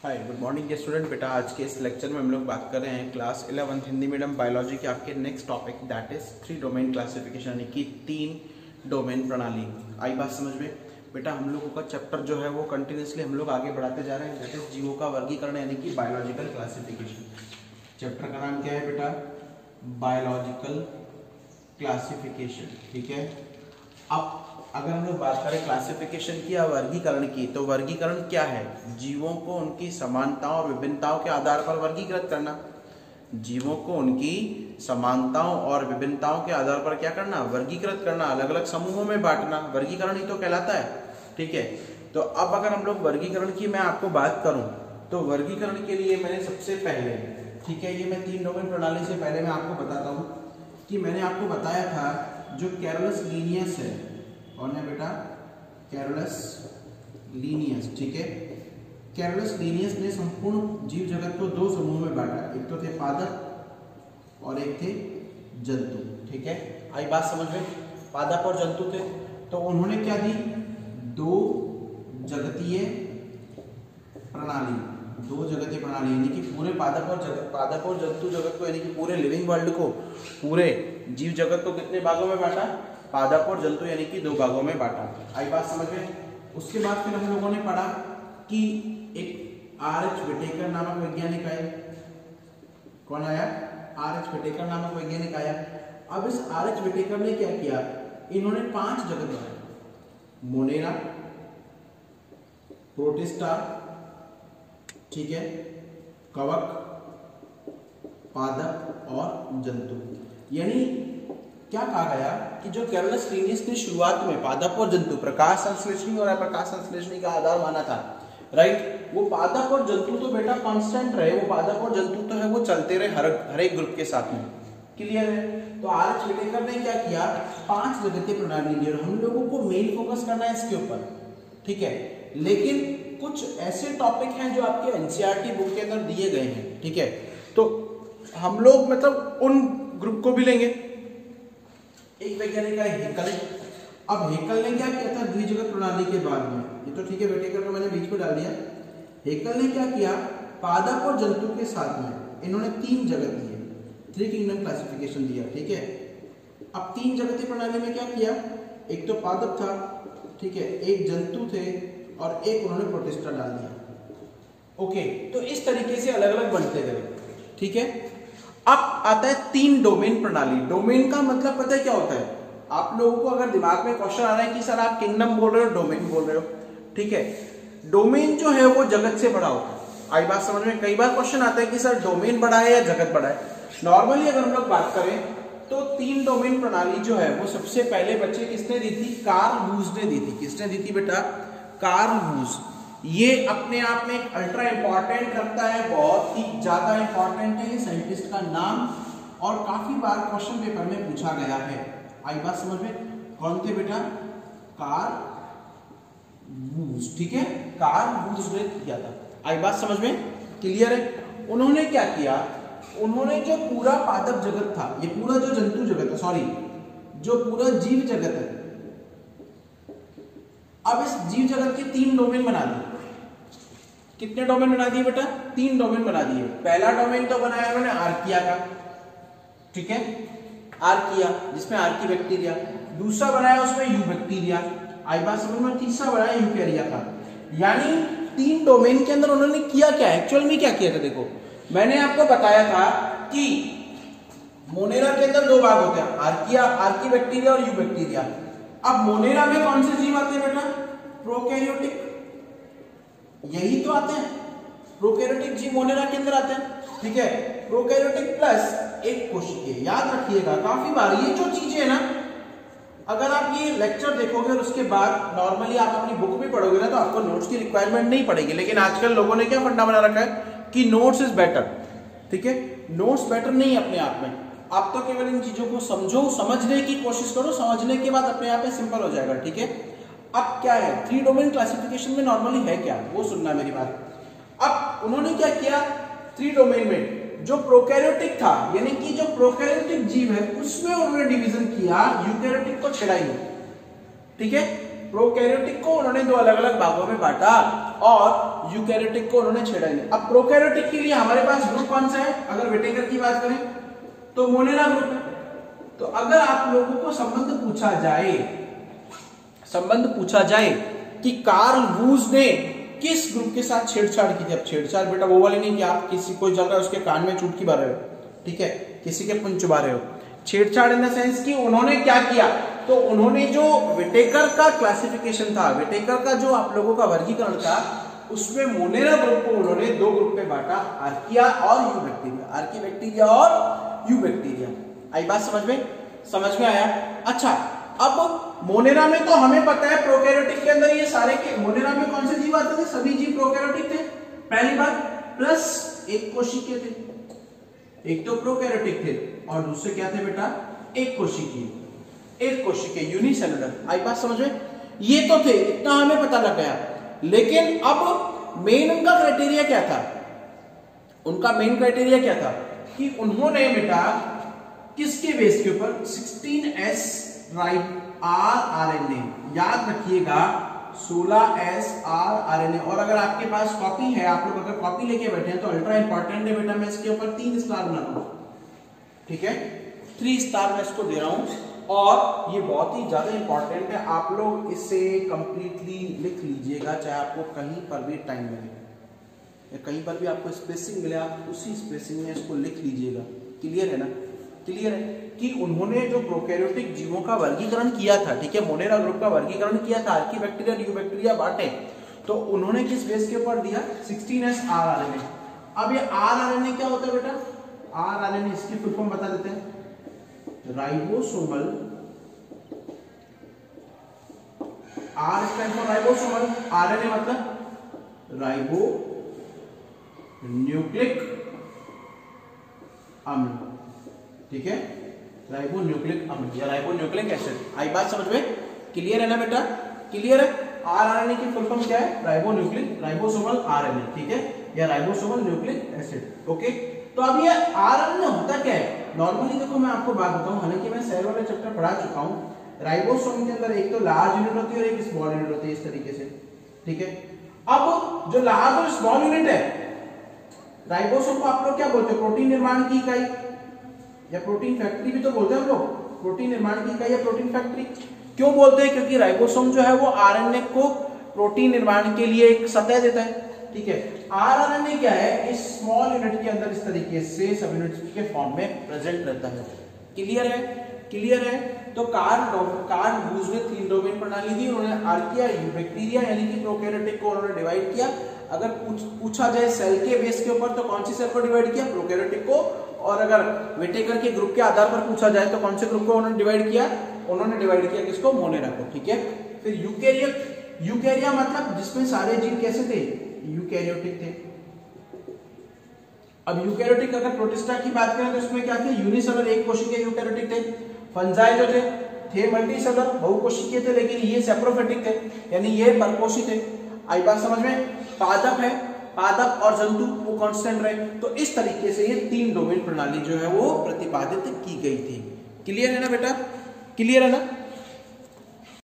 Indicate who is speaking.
Speaker 1: Hi good morning student. बेटा आज के इस लेक्चर में हम लोग बात कर रहे हैं क्लास 11 हिंदी मीडियम बायोलॉजी के आपके next topic that is 3 domain classification, यानी कि 3 डोमेन प्रणाली। आई बात समझ में? बेटा हम लोगों का चैप्टर जो है वो कंटिन्यूसली हम लोग आगे बढ़ाते जा रहे हैं, दैट इज जीवों का वर्गीकरण यानी कि बायोलॉजिकल क्लासिफिकेशन। चैप्टर का नाम क्या है बेटा? Biological classification. ठीक है, अब अगर हम लोग बात करें क्लासिफिकेशन की या वर्गीकरण की, तो वर्गीकरण क्या है? जीवों को उनकी समानताओं और विभिन्नताओं के आधार पर वर्गीकृत करना। जीवों को उनकी समानताओं और विभिन्नताओं के आधार पर क्या करना? वर्गीकृत करना, अलग अलग समूहों में बांटना, वर्गीकरण ही तो कहलाता है। ठीक है, तो अब अगर हम लोग वर्गीकरण की मैं आपको बात करूं, तो वर्गीकरण के लिए मैंने सबसे पहले, ठीक है, ये मैं 3 डोमेन प्रणाली से पहले मैं आपको बताता हूं कि मैंने आपको बताया था जो कैरोलस लीनियस है, कौन है बेटा? Carolus Linnaeus. ठीक है, कैरोलस लीनियस ने संपूर्ण जीव जगत को 2 समूहों में बांटा, एक तो थे पादप और एक थे जंतु। ठीक है, आई बात समझ में? पादप और जंतु थे, तो उन्होंने क्या दी? 2 जगतीय प्रणाली, 2 जगतीय प्रणाली, यानी कि पूरे पादप और जंतु जगत को, यानी कि पूरे लिविंग वर्ल्ड को, पूरे जीव जगत को कितने भागों में बांटा? पादप और जंतु यानी कि 2 भागों में बांटा। आई बात समझ में? उसके बाद फिर हम लोगों ने पढ़ा कि एक आर.एच. व्हिटेकर नामक वैज्ञानिक आए। कौन आया? आर.एच. व्हिटेकर नामक वैज्ञानिक आया। अब इस आर.एच. व्हिटेकर ने क्या किया? इन्होंने 5 जगत बनाए, मोनेरा, प्रोटिस्टा, ठीक है, कवक, पादप और जंतु। यानी क्या कहा गया कि जो कैरोलस लीनियस ने शुरुआत में पादप और जंतु, प्रकाश संश्लेषणी और अप्रकाश संश्लेषणी का आधार माना था, राइट? वो पादप और जंतु तो बेटा कांस्टेंट रहे, वो पादप और जंतु तो है वो चलते रहे हर एक ग्रुप के साथ में। क्लियर है? तो आर.एच. व्हिटेकर ने क्या किया? 5 जगतीय प्रणाली ली और हम लोगों को मेन फोकस करना है इसके ऊपर। ठीक है, लेकिन कुछ ऐसे टॉपिक हैं जो आपके एनसीईआरटी बुक के अंदर दिए गए हैं। ठीक है, तो हम लोग मतलब उन ग्रुप को भी लेंगे। एक वैज्ञानिक है हेकल। अब हेकल ने क्या किया था द्विजगत प्रणाली के बाद में? ये तो ठीक है, व्हिटेकर को मैंने बीच में डाल दिया। हेकल ने क्या किया? पादप और जंतु के साथ में इन्होंने 3 जगत दिए, 3 किंगडम क्लासिफिकेशन दिया। ठीक है, अब 3 जगतीय प्रणाली में क्या किया? एक तो पादप था, ठीक है, एक जंतु थे और एक उन्होंने प्रोटिस्टा डाल दिया। ओके, तो इस तरीके से अलग अलग बनते गए। ठीक है, अब आता है 3 डोमेन प्रणाली। डोमेन का मतलब पता है क्या होता है? आप लोगों को अगर दिमाग में क्वेश्चन आ रहा है कि सर आप किंगडम बोल रहे हो, डोमेन बोल रहे हो, ठीक है, डोमेन जो है वो जगत से बड़ा होता है। आई बात समझ में? कई बार क्वेश्चन आता है कि सर डोमेन बड़ा है या जगत बड़ा है। नॉर्मली अगर हम लोग बात करें तो 3 डोमेन प्रणाली जो है वो सबसे पहले बच्चे किसने दी थी? कार्ल वूज ने दी थी। किसने दी थी बेटा? Carl Woese. ये अपने आप में एक अल्ट्रा इंपॉर्टेंट करता है, बहुत ही ज्यादा इंपॉर्टेंट है ये साइंटिस्ट का नाम, और काफी बार क्वेश्चन पेपर में पूछा गया है। आई बात समझ में? कौन थे बेटा? Carl Woese. ठीक है, कार्ल वूज ने किया था। आई बात समझ में? क्लियर है? उन्होंने क्या किया? उन्होंने जो पूरा पादप जगत था, ये पूरा जो जंतु जगत है, सॉरी, जो पूरा जीव जगत है, अब इस जीव जगत के 3 डोमेन बना दिए। कितने डोमेन बना दिए बेटा? 3 डोमेन बना दिए। पहला डोमेन तो बनाया उन्होंने आर्किया का, ठीक है, आर्किया, जिसमें आर्की बैक्टीरिया। दूसरा बनाया उसमें यू बैक्टीरिया। आई बात समझ में? तीसरा बनाया यूकैरिया का। यानी 3 डोमेन के अंदर उन्होंने किया क्या? एक्चुअल में क्या किया था? देखो, मैंने आपको बताया था कि मोनेरा के अंदर 2 भाग होते हैं, आर्किया, आर्की बैक्टीरिया और यू बैक्टीरिया। अब मोनेरा में कौन से जीव आते हैं बेटा? प्रोकैरियोटिक, यही तो आते हैं, प्रोकैरियोटिक जीव मोनेरा के अंदर आते हैं। ठीक है, प्रोकैरियोटिक प्लस एक कोशिकीय। याद रखिएगा काफी बार ये जो चीजें है ना, अगर आप ये लेक्चर देखोगे और उसके बाद नॉर्मली आप अपनी बुक भी पढ़ोगे ना, तो आपको नोट्स की रिक्वायरमेंट नहीं पड़ेगी। लेकिन आजकल लोगों ने क्या फंडा बना रखा है कि नोट्स इज बेटर। ठीक है, नोट्स बेटर नहीं अपने आप में, आप तो केवल इन चीजों को समझो, समझने की कोशिश करो, समझने के बाद अपने आप में सिंपल हो जाएगा। ठीक है, अब क्या है 3 डोमेन क्लासिफिकेशन में नॉर्मली है क्या, वो सुनना मेरी बात। अब उन्होंने क्या किया? 3 डोमेन में जो प्रोकैरियोटिक था, यानी कि जो प्रोकैरियोटिक जीव है, उसमें उन्होंने डिवीजन किया, यूकैरियोटिक को छेड़ा ही नहीं। ठीक है, प्रोकैरियोटिक को उन्होंने दो अलग अलग भागों में बांटा और यूकैरियोटिक को उन्होंने छेड़ा नहीं। अब प्रोकैरियोटिक के लिए हमारे पास ग्रुप कौन सा है? अगर व्हिटेकर की बात करें तो मोनेरा ग्रुप है। तो अगर आप लोगों को संबंध पूछा जाए कि कार्ल वूज ने किस ग्रुप के साथ छेड़छाड़ की थी, अब छेड़छाड़ बेटा वो वाली नहीं कि आप किसी को चल रहा है उसके कान में चुटकी मार रहे हो, ठीक है, किसी के पुंज चुबा रहे हो। छेड़छाड़ इन द सेंस कि उन्होंने क्या किया, तो उन्होंने जो व्हिटेकर का क्लासिफिकेशन था, व्हिटेकर का जो आप लोगों का वर्गीकरण था, उसमें मोनेरा ग्रुप को उन्होंने दो ग्रुप में बांटा, आर्किया और यू बैक्टीरिया, आर्की बैक्टीरिया और यू बैक्टीरिया। आई बात समझ में आया? अच्छा, अब मोनेरा में तो हमें पता है प्रोकैरियोटिक के अंदर ये सारे के, मोनेरा में कौन से जीव आते थे? सभी जीव प्रोकैरियोटिक थे पहली बार, प्लस एक कोशिकीय थे। एक तो प्रोकैरियोटिक थे और दूसरे क्या थे बेटा? एक कोशिकीय यूनिसेलुलर। आई बात समझ में? ये तो थे, इतना हमें पता लग गया। लेकिन अब मेन उनका क्राइटेरिया क्या था? उनका मेन क्राइटेरिया क्या था कि उन्होंने बेटा किसके बेस के ऊपर 16S rRNA, याद रखिएगा 16S rRNA। और अगर आपके पास कॉपी है, आप लोग अगर कॉपी लेके बैठे हैं तो अल्ट्रा इंपॉर्टेंट है बेटा, मैं इसके ऊपर 3 स्टार बना रहा हूं, ठीक है, 3 स्टार मैं इसको दे रहा हूं और ये बहुत ही ज्यादा इंपॉर्टेंट है। आप लोग इसे कंप्लीटली लिख लीजिएगा, चाहे आपको कहीं पर भी टाइम लगे या कहीं पर भी आपको स्पेसिंग मिले, आप उसी स्पेसिंग में इसको लिख लीजिएगा। क्लियर है ना? क्लियर है कि उन्होंने जो प्रोकैरियोटिक जीवों का वर्गीकरण किया था, ठीक है, मोनेरा ग्रुप का वर्गीकरण किया था, आर्की बैक्टीरिया यू बैक्टीरिया बांटे, तो उन्होंने किस बेस के ऊपर दिया? 16S rRNA। अब ये rRNA क्या होता है बेटा? rRNA इसकी फुल फॉर्म बता देते हैं, ribosomal, R stand for ribosomal, RNA मतलब राइबो न्यूक्लिक अम्ल, ठीक है, राइबो न्यूक्लिक अम्ल या राइबो न्यूक्लिक एसिड। आई बात समझ में? क्लियर है ना बेटा? क्लियर है? आरआरएनए की फुल फॉर्म क्या है? राइबोसोमल आरएनए, ठीक है, या राइबोसोमल न्यूक्लिक एसिड। ओके, तो अब ये आरएनए होता क्या है? नॉर्मली देखो मैं आपको बात बताऊं, हालांकि मैं सेल वाले चैप्टर पढ़ा चुका हूं, राइबोसोम के अंदर एक तो लार्ज यूनिट होती है और एक स्मॉल यूनिट होती है, इस तरीके से, ठीक है। अब जो लार्ज और स्मॉल यूनिट है, राइबोसोम को आप लोग क्या बोलते हैं? प्रोटीन निर्माण की इकाई या प्रोटीन फैक्ट्री भी तो बोलते हैं हम लोग, प्रोटीन निर्माण की इकाई या प्रोटीन फैक्ट्री। क्यों बोलते हैं? क्योंकि राइबोसोम जो है वो आरएनए को प्रोटीन निर्माण के लिए एक सतह देता है, ठीक है। आरएनए क्या है? इस स्मॉल यूनिट के अंदर इस तरीके से सब यूनिट्स के फॉर्म में प्रेजेंट रहता है। क्लियर है? क्लियर है? तो कार्ल वूज ने 3 डोमेन प्रणाली दी, उन्होंने आर्किया, यूबैक्टीरिया यानी कि प्रोकैरियोटिक को उन्होंने डिवाइड किया। अगर पूछा जाए सेल के बेस के ऊपर तो कौन सी सेल को डिवाइड किया? प्रोकैरियोटिक को। और अगर व्हिटेकर के ग्रुप के आधार पर पूछा जाए तो कौन से ग्रुप को उन्होंने डिवाइड किया? उन्होंने डिवाइड किया किसको? मोनेरा को, ठीक है। फिर यूकैरिया मतलब जिसमें सारे जीव कैसे थे? यूकैरियोटिक थे। अब यूकैरियोटिक अगर प्रोटिस्टा की बात करें तो इसमें क्या थे? यूनिसेलुलर एक कोशिकीय यूकैरियोटिक थे। फंजाई जो थे मल्टीसेलुलर बहुकोशिकीय थे, लेकिन ये सैप्रोफिटिक थे, यानी ये परपोषी थे। आई बात समझ में? पादप है, पादप और जंतु वो कांस्टेंट रहे। तो इस तरीके से ये 3 डोमेन प्रणाली जो है वो प्रतिपादित की गई थी। क्लियर है ना बेटा? क्लियर है ना?